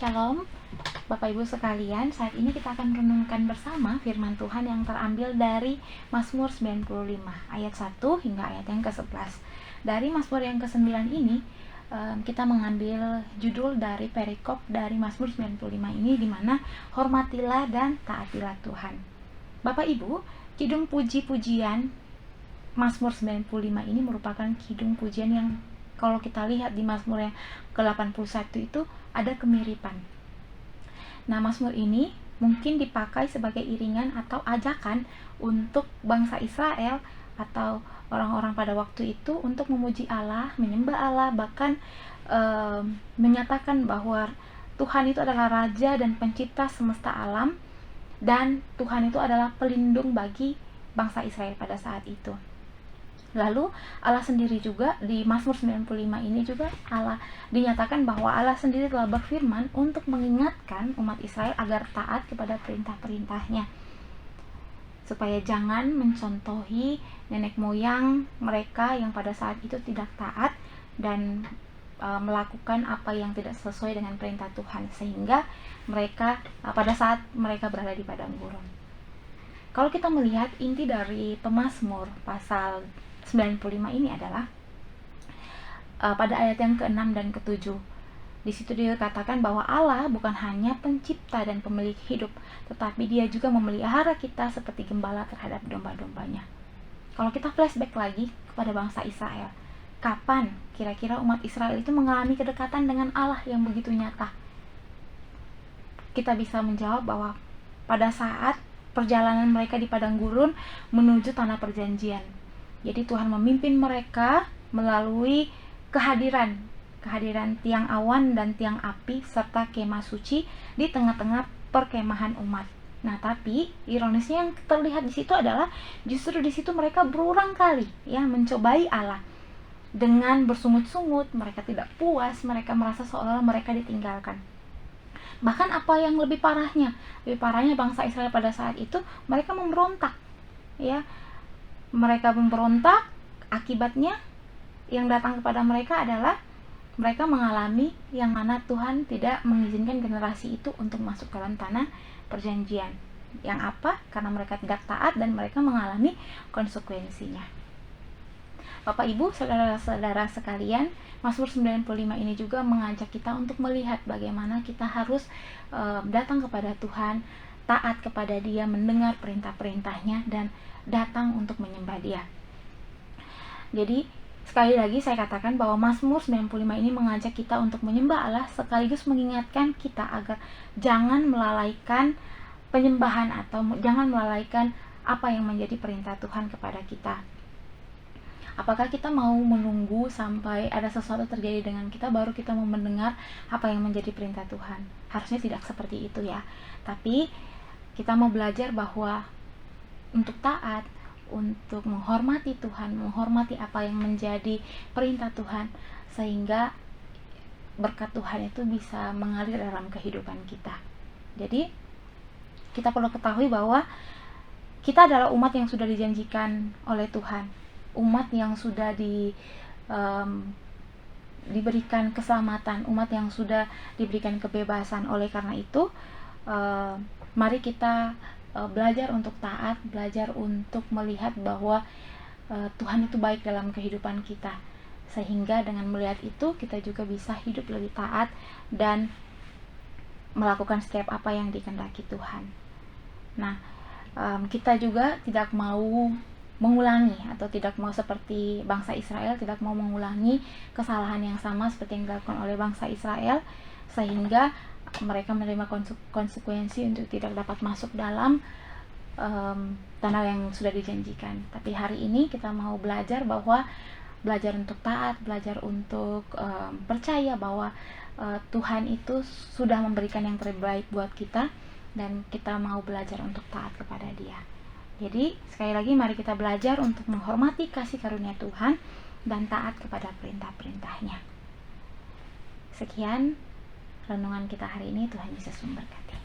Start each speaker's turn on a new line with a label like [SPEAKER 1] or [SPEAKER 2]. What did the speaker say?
[SPEAKER 1] Shalom, Bapak Ibu sekalian. Saat ini kita akan merenungkan bersama firman Tuhan yang terambil dari Mazmur 95 ayat 1 hingga ayat yang ke-11. Dari Mazmur yang ke-9 ini kita mengambil judul dari perikop dari Mazmur 95 ini, di mana hormatilah dan taatilah Tuhan. Bapak Ibu, kidung puji-pujian Mazmur 95 ini merupakan kidung pujian yang kalau kita lihat di Mazmur yang ke-81 itu ada kemiripan. Nah, Mazmur ini mungkin dipakai sebagai iringan atau ajakan untuk bangsa Israel atau orang-orang pada waktu itu untuk memuji Allah, menyembah Allah, bahkan menyatakan bahwa Tuhan itu adalah Raja dan Pencipta semesta alam, dan Tuhan itu adalah pelindung bagi bangsa Israel pada saat itu. Lalu Allah sendiri juga di Mazmur 95 ini juga Allah dinyatakan bahwa Allah sendiri telah berfirman untuk mengingatkan umat Israel agar taat kepada perintah-perintahnya, supaya jangan mencontohi nenek moyang mereka yang pada saat itu tidak taat dan melakukan apa yang tidak sesuai dengan perintah Tuhan, sehingga mereka pada saat mereka berada di padang gurun. Kalau kita melihat inti dari pemazmur pasal 95 ini adalah pada ayat yang ke-6 dan ke-7. Di situ dia katakan bahwa Allah bukan hanya pencipta dan pemilik hidup, tetapi dia juga memelihara kita seperti gembala terhadap domba-dombanya. Kalau kita flashback lagi kepada bangsa Israel, kapan kira-kira umat Israel itu mengalami kedekatan dengan Allah yang begitu nyata? Kita bisa menjawab bahwa pada saat perjalanan mereka di padang gurun menuju tanah perjanjian. Jadi Tuhan memimpin mereka melalui kehadiran tiang awan dan tiang api serta kemah suci di tengah-tengah perkemahan umat. Nah, tapi ironisnya yang terlihat di situ adalah justru di situ mereka berulang kali mencobai Allah. Dengan bersungut-sungut, mereka tidak puas, mereka merasa seolah-olah mereka ditinggalkan. Bahkan apa yang lebih parahnya bangsa Israel pada saat itu, mereka memberontak. Mereka memberontak, akibatnya yang datang kepada mereka adalah mereka mengalami yang mana Tuhan tidak mengizinkan generasi itu untuk masuk ke dalam tanah perjanjian. Yang apa? Karena mereka tidak taat dan mereka mengalami konsekuensinya. Bapak Ibu, saudara-saudara sekalian, Mazmur 95 ini juga mengajak kita untuk melihat bagaimana kita harus datang kepada Tuhan, taat kepada Dia, mendengar perintah-perintahnya, dan datang untuk menyembah Dia. Jadi sekali lagi saya katakan bahwa Mazmur 95 ini mengajak kita untuk menyembah Allah, sekaligus mengingatkan kita agar jangan melalaikan penyembahan atau jangan melalaikan apa yang menjadi perintah Tuhan kepada kita. Apakah kita mau menunggu sampai ada sesuatu terjadi dengan kita baru kita mau mendengar apa yang menjadi perintah Tuhan? Harusnya tidak seperti itu ya. Tapi kita mau belajar bahwa untuk taat, untuk menghormati Tuhan, menghormati apa yang menjadi perintah Tuhan, sehingga berkat Tuhan itu bisa mengalir dalam kehidupan kita. Jadi kita perlu ketahui bahwa kita adalah umat yang sudah dijanjikan oleh Tuhan, umat yang sudah diberikan keselamatan, umat yang sudah diberikan kebebasan. Oleh karena itu mari kita belajar untuk taat, belajar untuk melihat bahwa Tuhan itu baik dalam kehidupan kita, sehingga dengan melihat itu kita juga bisa hidup lebih taat dan melakukan setiap apa yang dikehendaki Tuhan. Nah, kita juga tidak mau mengulangi atau tidak mau seperti bangsa Israel, tidak mau mengulangi kesalahan yang sama seperti yang dilakukan oleh bangsa Israel, sehingga mereka menerima konsekuensi untuk tidak dapat masuk dalam tanah yang sudah dijanjikan. Tapi hari ini kita mau belajar untuk taat, belajar untuk percaya bahwa Tuhan itu sudah memberikan yang terbaik buat kita, dan kita mau belajar untuk taat kepada Dia. Jadi sekali lagi mari kita belajar untuk menghormati kasih karunia Tuhan dan taat kepada perintah-perintahnya. Sekian renungan kita hari ini, Tuhan Yesus memberkati.